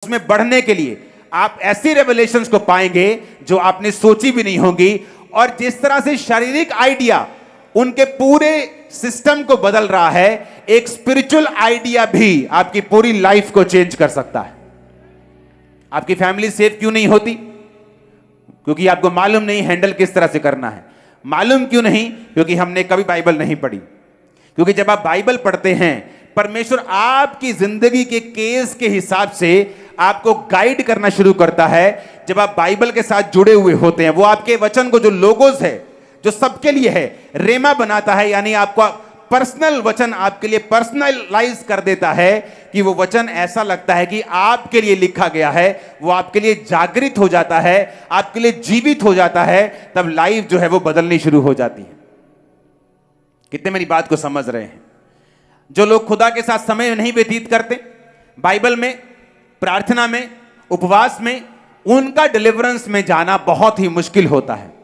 उसमें बढ़ने के लिए आप ऐसी रेवलेशंस को पाएंगे जो आपने सोची भी नहीं होगी। और जिस तरह से शारीरिक आइडिया उनके पूरे सिस्टम को बदल रहा है, एक स्पिरिचुअल आइडिया भी आपकी पूरी लाइफ को चेंज कर सकता है। आपकी फैमिली सेफ क्यों नहीं होती? क्योंकि आपको मालूम नहीं हैंडल किस तरह से करना है। मालूम क्यों नहीं? क्योंकि हमने कभी बाइबल नहीं पढ़ी। क्योंकि जब आप बाइबल पढ़ते हैं, परमेश्वर आपकी जिंदगी के केस के हिसाब से आपको गाइड करना शुरू करता है। जब आप बाइबल के साथ जुड़े हुए होते हैं, वो आपके वचन को, जो लोगोस है, जो सबके लिए है, रेमा बनाता है, यानी आपका पर्सनल वचन आपके लिए पर्सनलाइज कर देता है कि वो वचन ऐसा लगता है कि आपके लिए लिखा गया है। वो आपके लिए जागृत हो जाता है, आपके लिए जीवित हो जाता है। तब लाइफ जो है वो बदलनी शुरू हो जाती है। कितने मेरी बात को समझ रहे हैं? जो लोग खुदा के साथ समय नहीं व्यतीत करते, बाइबल में, प्रार्थना में, उपवास में, उनका डिलीवरेंस में जाना बहुत ही मुश्किल होता है।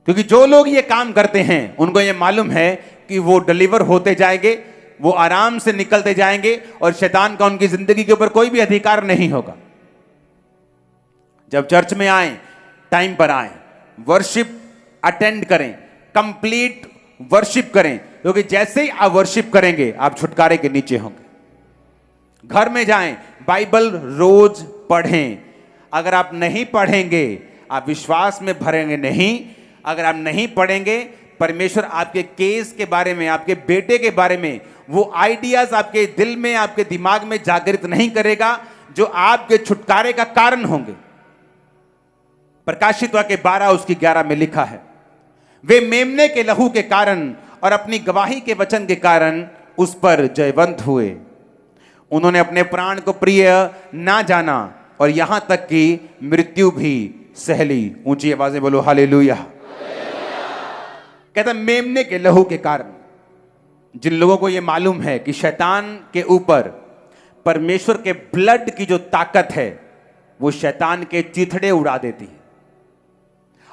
क्योंकि जो लोग ये काम करते हैं उनको ये मालूम है कि वो डिलीवर होते जाएंगे, वो आराम से निकलते जाएंगे और शैतान का उनकी जिंदगी के ऊपर कोई भी अधिकार नहीं होगा। जब चर्च में आए, टाइम पर आए, वर्शिप अटेंड करें, कंप्लीट वर्शिप करें, क्योंकि जैसे ही आप वर्शिप करेंगे आप छुटकारे के नीचे होंगे। घर में जाएं, बाइबल रोज पढ़ें। अगर आप नहीं पढ़ेंगे, आप विश्वास में भरेंगे नहीं। अगर आप नहीं पढ़ेंगे, परमेश्वर आपके केस के बारे में, आपके बेटे के बारे में वो आइडियाज आपके दिल में, आपके दिमाग में जागृत नहीं करेगा जो आपके छुटकारे का कारण होंगे। प्रकाशित वाक्य 12 उसकी 11 में लिखा है, वे मेमने के लहू के कारण और अपनी गवाही के वचन के कारण उस पर जयवंत हुए। उन्होंने अपने प्राण को प्रिय ना जाना और यहां तक कि मृत्यु भी सह ली। ऊंची आवाजें बोलो हालेलुया। कहता मेमने के लहू के कारण, जिन लोगों को यह मालूम है कि शैतान के ऊपर परमेश्वर के ब्लड की जो ताकत है वो शैतान के चिथड़े उड़ा देती है।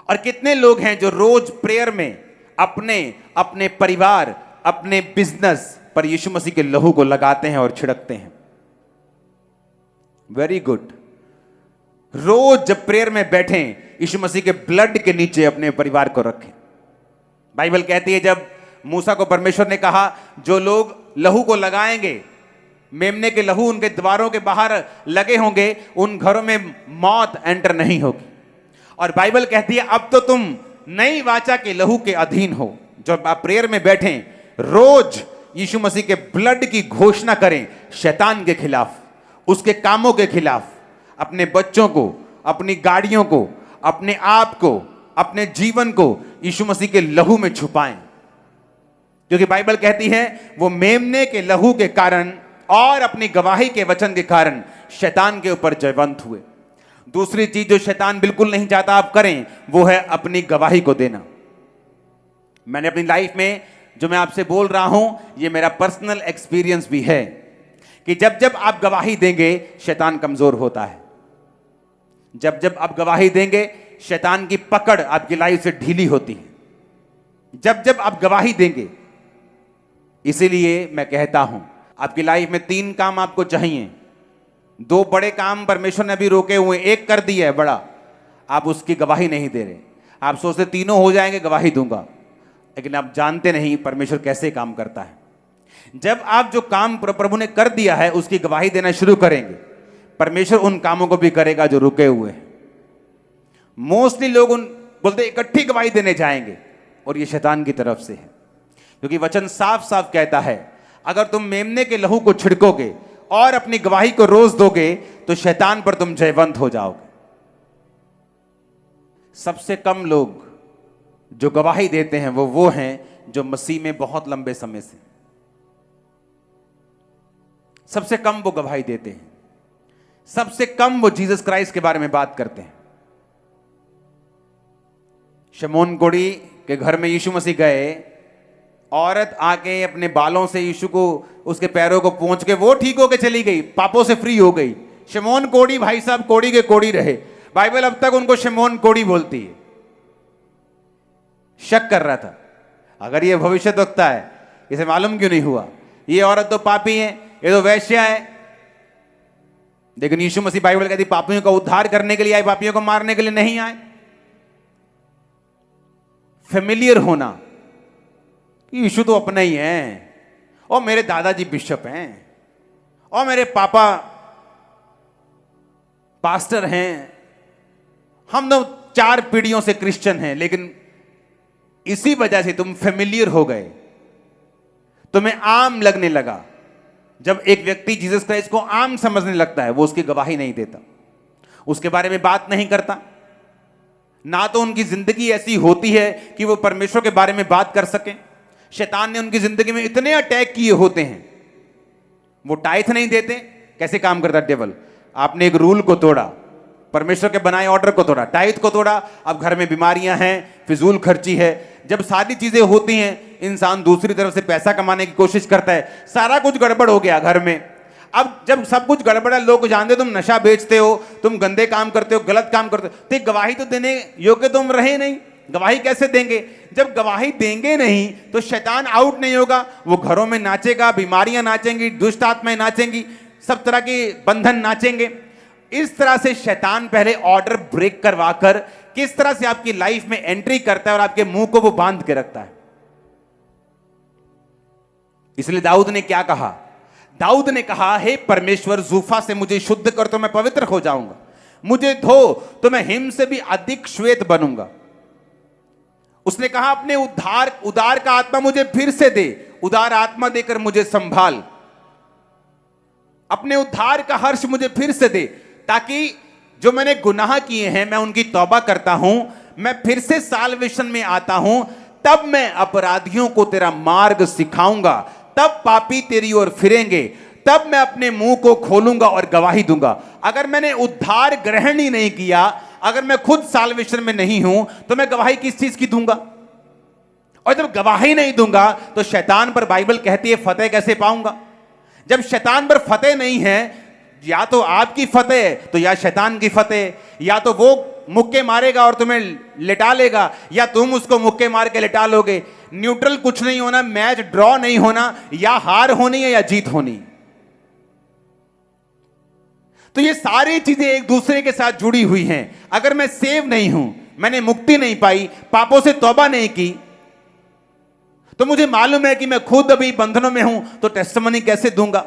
और कितने लोग हैं जो रोज प्रेयर में अपने परिवार, अपने बिजनेस पर यीशु मसीह के लहू को लगाते हैं और छिड़कते हैं। Very good. रोज जब प्रेयर में बैठें, यीशु मसीह के ब्लड के नीचे अपने परिवार को रखें। बाइबल कहती है जब मूसा को परमेश्वर ने कहा जो लोग लहू को लगाएंगे, मेमने के लहू उनके द्वारों के बाहर लगे होंगे, उन घरों में मौत एंटर नहीं होगी। और बाइबल कहती है अब तो तुम नई वाचा के लहू के अधीन हो। जब आप प्रेयर में बैठें, रोज यीशु मसीह के ब्लड की घोषणा करें शैतान के खिलाफ, उसके कामों के खिलाफ। अपने बच्चों को, अपनी गाड़ियों को, अपने आप को, अपने जीवन को यीशु मसीह के लहू में छुपाएं। क्योंकि बाइबल कहती है वो मेमने के लहू के कारण और अपनी गवाही के वचन के कारण शैतान के ऊपर जयवंत हुए। दूसरी चीज जो शैतान बिल्कुल नहीं चाहता आप करें, वो है अपनी गवाही को देना। मैंने अपनी लाइफ में जो मैं आपसे बोल रहा हूं, ये मेरा पर्सनल एक्सपीरियंस भी है कि जब जब आप गवाही देंगे शैतान कमजोर होता है। जब जब आप गवाही देंगे शैतान की पकड़ आपकी लाइफ से ढीली होती है। जब जब आप गवाही देंगे, इसीलिए मैं कहता हूं आपकी लाइफ में 3 काम आपको चाहिए। 2 बड़े काम परमेश्वर ने अभी रोके हुए, एक कर दिया है बड़ा, आप उसकी गवाही नहीं दे रहे। आप सोचते तीनों हो जाएंगे गवाही दूंगा, लेकिन आप जानते नहीं परमेश्वर कैसे काम करता है। जब आप जो काम प्रभु ने कर दिया है उसकी गवाही देना शुरू करेंगे, परमेश्वर उन कामों को भी करेगा जो रुके हुए हैं। मोस्टली लोग बोलते इकट्ठी गवाही देने जाएंगे, और ये शैतान की तरफ से है। क्योंकि वचन साफ साफ कहता है अगर तुम मेमने के लहू को छिड़कोगे और अपनी गवाही को रोज दोगे तो शैतान पर तुम जयवंत हो जाओगे। सबसे कम लोग जो गवाही देते हैं वो हैं जो मसीह में बहुत लंबे समय से, सबसे कम वो गवाही देते हैं। सबसे कम वो जीसस क्राइस्ट के बारे में बात करते हैं। शमौन कोढ़ी के घर में यीशु मसीह गए, औरत आके अपने बालों से यीशु को, उसके पैरों को पोंछ के वो ठीक होके चली गई, पापों से फ्री हो गई। शमौन कोढ़ी भाई साहब कोढ़ी के कोढ़ी रहे। बाइबल अब तक उनको शमौन कोढ़ी बोलती है। शक कर रहा था अगर ये भविष्यद्वक्ता है, इसे मालूम क्यों नहीं हुआ? ये औरत तो पापी है, ये तो वैश्या है। लेकिन यीशु मसीह बाइबल कहती पापियों का उद्धार करने के लिए आए, पापियों को मारने के लिए नहीं आए। फेमिलियर होना, यीशु तो अपना ही है, और मेरे दादाजी बिशप हैं, और मेरे पापा पास्टर हैं, हम तो 4 पीढ़ियों से क्रिश्चियन हैं। लेकिन इसी वजह से तुम फेमिलियर हो गए, तुम्हें आम लगने लगा। जब एक व्यक्ति जीसस क्राइस्ट को आम समझने लगता है, वो उसकी गवाही नहीं देता, उसके बारे में बात नहीं करता, ना तो उनकी जिंदगी ऐसी होती है कि वो परमेश्वर के बारे में बात कर सकें। शैतान ने उनकी जिंदगी में इतने अटैक किए होते हैं, वो टाइथ नहीं देते। कैसे काम करता डेविल? आपने एक रूल को तोड़ा, परमेश्वर के बनाए ऑर्डर को तोड़ा, टाइथ को तोड़ा, अब घर में बीमारियां हैं, फिजूल खर्ची है। जब सारी चीजें होती हैं, इंसान दूसरी तरफ से पैसा कमाने की कोशिश करता है, सारा कुछ गड़बड़ हो गया घर में। अब जब सब कुछ गड़बड़ है, लोग जानते तुम नशा बेचते हो, तुम गंदे काम करते हो, गलत काम करते हो, तो गवाही तो देने योग्य तुम रहे नहीं। गवाही कैसे देंगे? जब गवाही देंगे नहीं तो शैतान आउट नहीं होगा, वो घरों में नाचेगा, बीमारियां नाचेंगी, दुष्ट आत्माएं नाचेंगी, सब तरह के बंधन नाचेंगे। इस तरह से शैतान पहले ऑर्डर ब्रेक करवाकर किस तरह से आपकी लाइफ में एंट्री करता है और आपके मुंह को वो बांध के रखता है। इसलिए दाऊद ने क्या कहा? दाऊद ने कहा, हे परमेश्वर, जूफा से मुझे शुद्ध कर तो मैं पवित्र हो जाऊंगा, मुझे धो तो मैं हिम से भी अधिक श्वेत बनूंगा। उसने कहा, अपने उदार का आत्मा मुझे फिर से दे, उदार आत्मा देकर मुझे संभाल, अपने उद्धार का हर्ष मुझे फिर से दे, ताकि जो मैंने गुनाह किए हैं मैं उनकी तौबा करता हूं, मैं फिर से साल्वेशन में आता हूं, तब मैं अपराधियों को तेरा मार्ग सिखाऊंगा, तब पापी तेरी ओर फिरेंगे, तब मैं अपने मुंह को खोलूंगा और गवाही दूंगा। अगर मैंने उद्धार ग्रहण ही नहीं किया, अगर मैं खुद साल्वेशन में नहीं हूं, तो मैं गवाही किस चीज की दूंगा? और जब गवाही नहीं दूंगा तो शैतान पर बाइबल कहती है फतेह कैसे पाऊंगा? जब शैतान पर फतेह नहीं है, या तो आपकी फतेह तो या शैतान की फतेह, या तो वो मुक्के मारेगा और तुम्हें लिटा लेगा, या तुम उसको मुक्के मार के लिटा लोगे। न्यूट्रल कुछ नहीं होना, मैच ड्रॉ नहीं होना, या हार होनी है या जीत होनी। तो ये सारी चीजें एक दूसरे के साथ जुड़ी हुई हैं। अगर मैं सेव नहीं हूं, मैंने मुक्ति नहीं पाई, पापों से तौबा नहीं की, तो मुझे मालूम है कि मैं खुद अभी बंधनों में हूं, तो टेस्टिमनी कैसे दूंगा?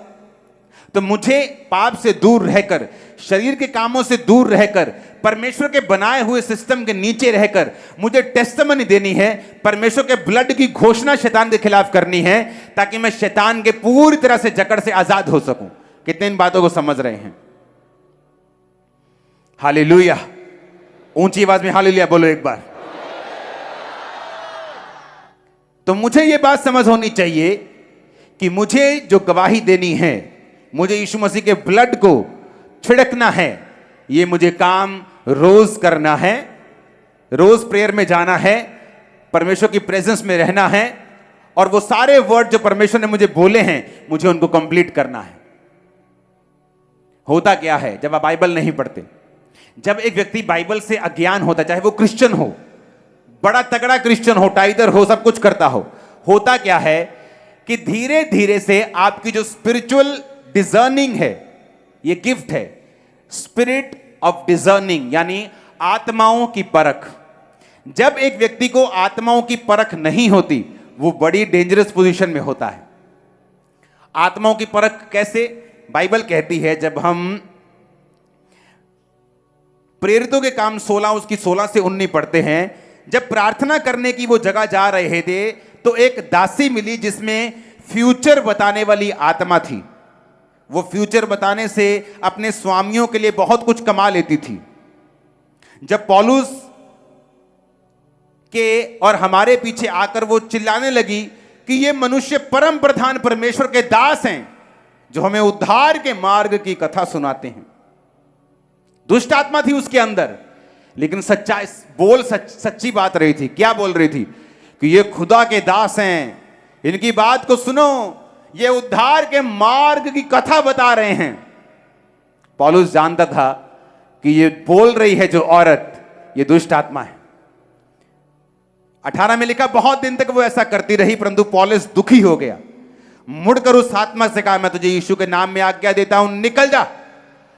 तो मुझे पाप से दूर रहकर, शरीर के कामों से दूर रहकर, परमेश्वर के बनाए हुए सिस्टम के नीचे रहकर मुझे टेस्टिमनी देनी है, परमेश्वर के ब्लड की घोषणा शैतान के खिलाफ करनी है, ताकि मैं शैतान के पूरी तरह से जकड़ से आजाद हो सकूं। कितने इन बातों को समझ रहे हैं? हालेलुया! ऊंची आवाज में हालेलुया बोलो एक बार। तो मुझे यह बात समझ होनी चाहिए कि मुझे जो गवाही देनी है, मुझे यीशु मसीह के ब्लड को छिड़कना है, ये मुझे काम रोज करना है, रोज प्रेयर में जाना है, परमेश्वर की प्रेजेंस में रहना है, और वो सारे वर्ड जो परमेश्वर ने मुझे बोले हैं मुझे उनको कंप्लीट करना है। होता क्या है जब आप बाइबल नहीं पढ़ते? जब एक व्यक्ति बाइबल से अज्ञान होता, चाहे वो क्रिश्चियन हो, बड़ा तगड़ा क्रिश्चियन हो, टाइदर हो, सब कुछ करता हो, होता क्या है कि धीरे धीरे से आपकी जो स्पिरिचुअल डिजर्निंग है, ये गिफ्ट है, स्पिरिट ऑफ डिजर्निंग, यानी आत्माओं की परख। जब एक व्यक्ति को आत्माओं की परख नहीं होती, वो बड़ी डेंजरस पोजीशन में होता है। आत्माओं की परख कैसे? बाइबल कहती है, जब हम प्रेरितों के काम 16 उसकी 16 से 19 पढ़ते हैं, जब प्रार्थना करने की वो जगह जा रहे थे तो एक दासी मिली जिसमें फ्यूचर बताने वाली आत्मा थी। वो फ्यूचर बताने से अपने स्वामियों के लिए बहुत कुछ कमा लेती थी। जब पौलुस के और हमारे पीछे आकर वो चिल्लाने लगी कि ये मनुष्य परम प्रधान परमेश्वर के दास हैं जो हमें उद्धार के मार्ग की कथा सुनाते हैं। दुष्ट आत्मा थी उसके अंदर, लेकिन सच्ची बात रही थी। क्या बोल रही थी? कि ये खुदा के दास हैं, इनकी बात को सुनो, ये उद्धार के मार्ग की कथा बता रहे हैं। पौलुस जानता था कि ये बोल रही है जो औरत, ये दुष्ट आत्मा है। 18 में लिखा, बहुत दिन तक वो ऐसा करती रही, परंतु पौलुस दुखी हो गया, मुड़कर उस आत्मा से कहा, मैं तुझे यीशु के नाम में आज्ञा देता हूं, निकल जा।